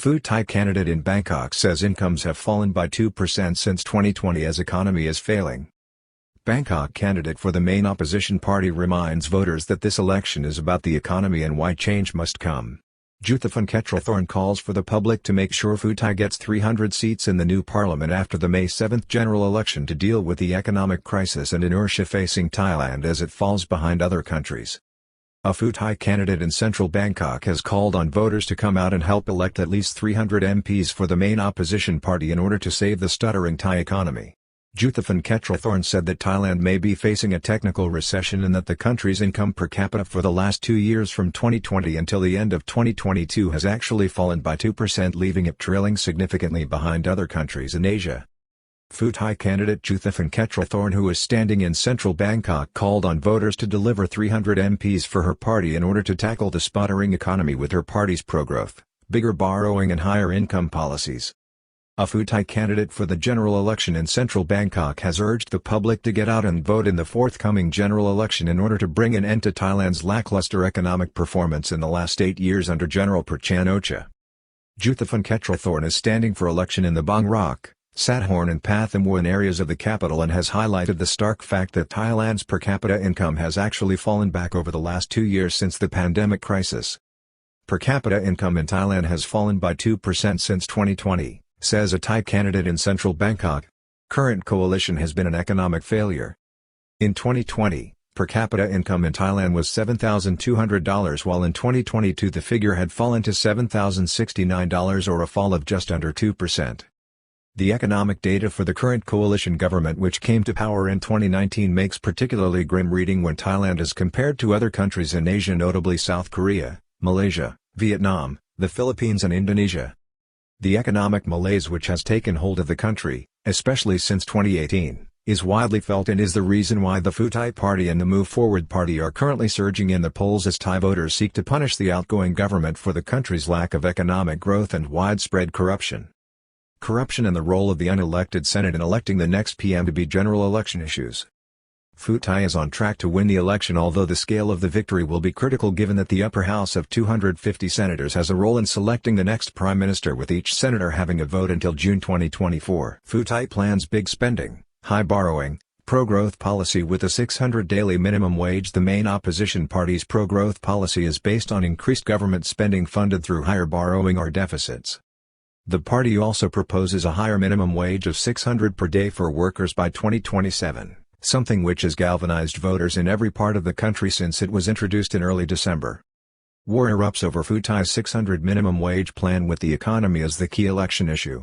Pheu Thai candidate in Bangkok says incomes have fallen by 2% since 2020 as economy is failing. Bangkok candidate for the main opposition party reminds voters that this election is about the economy and why change must come. Juthaphon Keturathorn calls for the public to make sure Pheu Thai gets 300 seats in the new parliament after the May 7 general election to deal with the economic crisis and inertia facing Thailand as it falls behind other countries. A Pheu Thai candidate in central Bangkok has called on voters to come out and help elect at least 300 MPs for the main opposition party in order to save the stuttering Thai economy. Juthaphon Keturathorn said that Thailand may be facing a technical recession and that the country's income per capita for the last 2 years from 2020 until the end of 2022 has actually fallen by 2%, leaving it trailing significantly behind other countries in Asia. Pheu Thai candidate Juthaphon Keturathorn, who is standing in central Bangkok, called on voters to deliver 300 MPs for her party in order to tackle the sputtering economy with her party's pro-growth, bigger borrowing and higher income policies. A Pheu Thai candidate for the general election in central Bangkok has urged the public to get out and vote in the forthcoming general election in order to bring an end to Thailand's lackluster economic performance in the last 8 years under General Prachon Ocha. Juthaphon Keturathorn is standing for election in the Bangkok, Sathorn and Pathumwan areas of the capital and has highlighted the stark fact that Thailand's per capita income has actually fallen back over the last 2 years since the pandemic crisis. Per capita income in Thailand has fallen by 2% since 2020, says a Thai candidate in central Bangkok. Current coalition has been an economic failure. In 2020, per capita income in Thailand was $7,200 while in 2022 the figure had fallen to $7,069 or a fall of just under 2%. The economic data for the current coalition government, which came to power in 2019, makes particularly grim reading when Thailand is compared to other countries in Asia, notably South Korea, Malaysia, Vietnam, the Philippines and Indonesia. The economic malaise which has taken hold of the country, especially since 2018, is widely felt and is the reason why the Pheu Thai Party and the Move Forward Party are currently surging in the polls as Thai voters seek to punish the outgoing government for the country's lack of economic growth and widespread corruption. Corruption and the role of the unelected Senate in electing the next PM to be general election issues. Pheu Thai is on track to win the election, although the scale of the victory will be critical given that the upper house of 250 senators has a role in selecting the next prime minister, with each senator having a vote until June 2024. Pheu Thai plans big spending, high borrowing, pro-growth policy with a 600 daily minimum wage. The main opposition party's pro-growth policy is based on increased government spending funded through higher borrowing or deficits. The party also proposes a higher minimum wage of 600 per day for workers by 2027, something which has galvanized voters in every part of the country since it was introduced in early December. War erupts over Pheu Thai's 600 minimum wage plan, with the economy as the key election issue.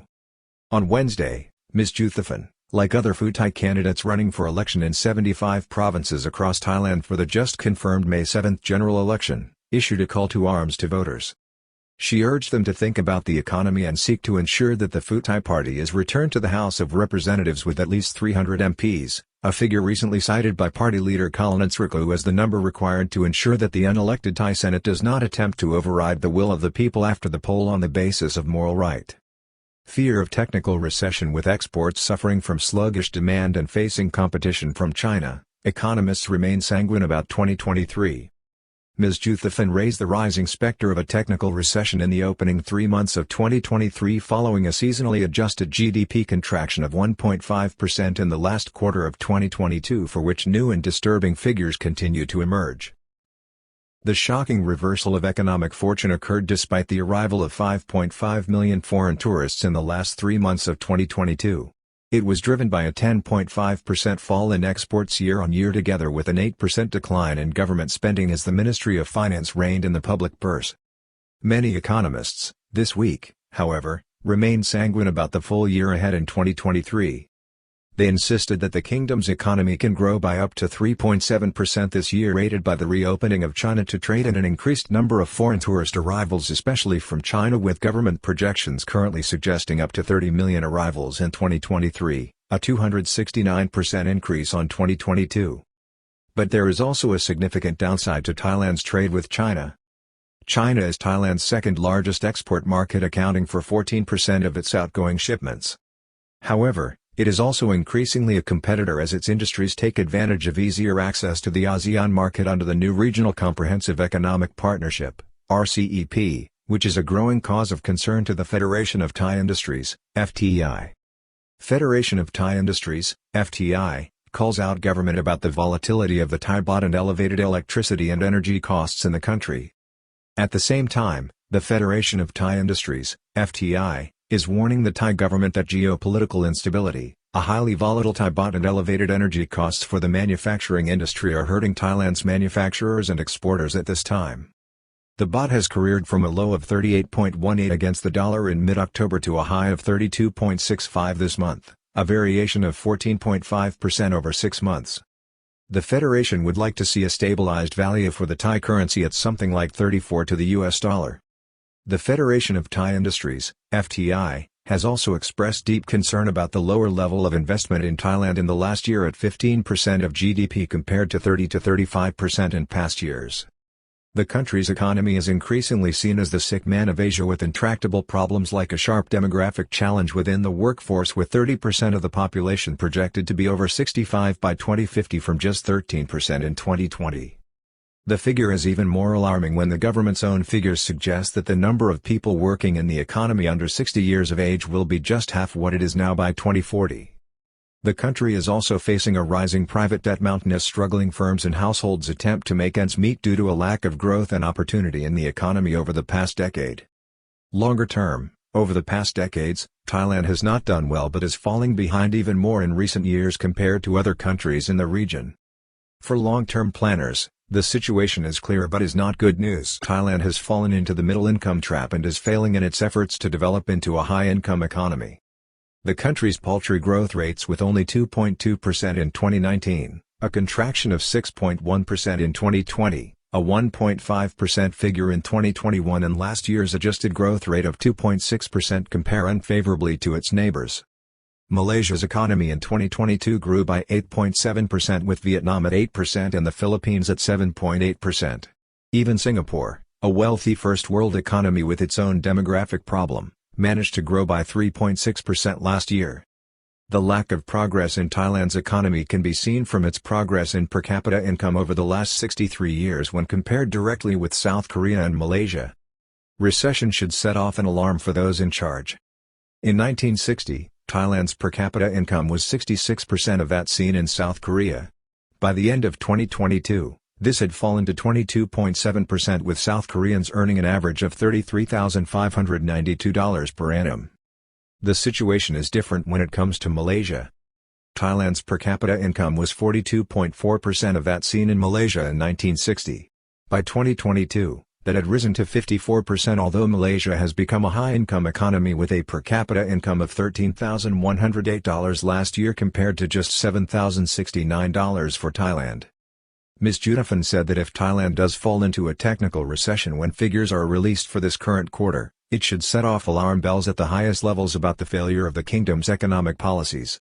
On Wednesday, Ms. Juthaphon, like other Pheu Thai candidates running for election in 75 provinces across Thailand for the just confirmed May 7 general election, issued a call to arms to voters. She urged them to think about the economy and seek to ensure that the Pheu Thai Party is returned to the House of Representatives with at least 300 MPs, a figure recently cited by party leader Kulnantsriku as the number required to ensure that the unelected Thai Senate does not attempt to override the will of the people after the poll on the basis of moral right. Fear of technical recession, with exports suffering from sluggish demand and facing competition from China, economists remain sanguine about 2023. Ms. Juthaphon raised the rising specter of a technical recession in the opening 3 months of 2023 following a seasonally adjusted GDP contraction of 1.5% in the last quarter of 2022, for which new and disturbing figures continue to emerge. The shocking reversal of economic fortune occurred despite the arrival of 5.5 million foreign tourists in the last 3 months of 2022. It was driven by a 10.5% fall in exports year-on-year, together with an 8% decline in government spending as the Ministry of Finance reined in the public purse. Many economists, this week, however, remain sanguine about the full year ahead in 2023. They insisted that the kingdom's economy can grow by up to 3.7% this year, aided by the reopening of China to trade and an increased number of foreign tourist arrivals, especially from China, with government projections currently suggesting up to 30 million arrivals in 2023, a 269% increase on 2022. But there is also a significant downside to Thailand's trade with China. China is Thailand's second largest export market, accounting for 14% of its outgoing shipments. However, it is also increasingly a competitor as its industries take advantage of easier access to the ASEAN market under the new Regional Comprehensive Economic Partnership (RCEP), which is a growing cause of concern to the Federation of Thai Industries, FTI. Federation of Thai Industries, FTI, calls out government about the volatility of the Thai baht and elevated electricity and energy costs in the country. At the same time, the Federation of Thai Industries, FTI, is warning the Thai government that geopolitical instability, a highly volatile Thai baht and elevated energy costs for the manufacturing industry are hurting Thailand's manufacturers and exporters at this time. The baht has careered from a low of 38.18 against the dollar in mid-October to a high of 32.65 this month, a variation of 14.5% over 6 months. The Federation would like to see a stabilized value for the Thai currency at something like 34 to the US dollar. The Federation of Thai Industries, FTI, has also expressed deep concern about the lower level of investment in Thailand in the last year at 15% of GDP compared to 30 to 35% in past years. The country's economy is increasingly seen as the sick man of Asia with intractable problems like a sharp demographic challenge within the workforce with 30% of the population projected to be over 65 by 2050 from just 13% in 2020. The figure is even more alarming when the government's own figures suggest that the number of people working in the economy under 60 years of age will be just half what it is now by 2040. The country is also facing a rising private debt mountain as struggling firms and households attempt to make ends meet due to a lack of growth and opportunity in the economy over the past decade. Longer term, over the past decades, Thailand has not done well but is falling behind even more in recent years compared to other countries in the region. For long-term planners, the situation is clear but is not good news. Thailand has fallen into the middle-income trap and is failing in its efforts to develop into a high-income economy. The country's paltry growth rates with only 2.2% in 2019, a contraction of 6.1% in 2020, a 1.5% figure in 2021 and last year's adjusted growth rate of 2.6% compare unfavorably to its neighbors. Malaysia's economy in 2022 grew by 8.7% with Vietnam at 8% and the Philippines at 7.8%. Even Singapore, a wealthy first-world economy with its own demographic problem, managed to grow by 3.6% last year. The lack of progress in Thailand's economy can be seen from its progress in per capita income over the last 63 years when compared directly with South Korea and Malaysia. Recession should set off an alarm for those in charge. In 1960, Thailand's per capita income was 66% of that seen in South Korea. By the end of 2022, this had fallen to 22.7% with South Koreans earning an average of $33,592 per annum. The situation is different when it comes to Malaysia. Thailand's per capita income was 42.4% of that seen in Malaysia in 1960. By 2022, that had risen to 54% although Malaysia has become a high-income economy with a per capita income of $13,108 last year compared to just $7,069 for Thailand. Ms. Juthaphon said that if Thailand does fall into a technical recession when figures are released for this current quarter, it should set off alarm bells at the highest levels about the failure of the kingdom's economic policies.